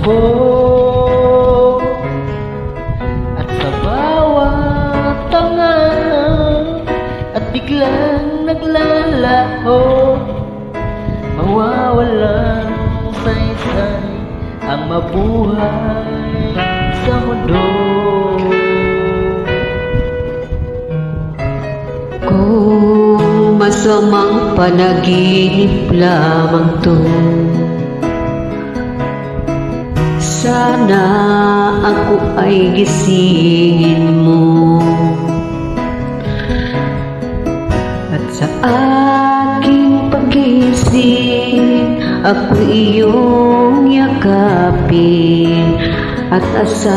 ako. At sa bawat tanga at biglang naglalaho, mawawalang saysay ang mabuhay sa mundo. Kung masamang panaginip lamang to, sana ako ay gisingin mo. At sa aking pagising, ako iyong yakapin at asa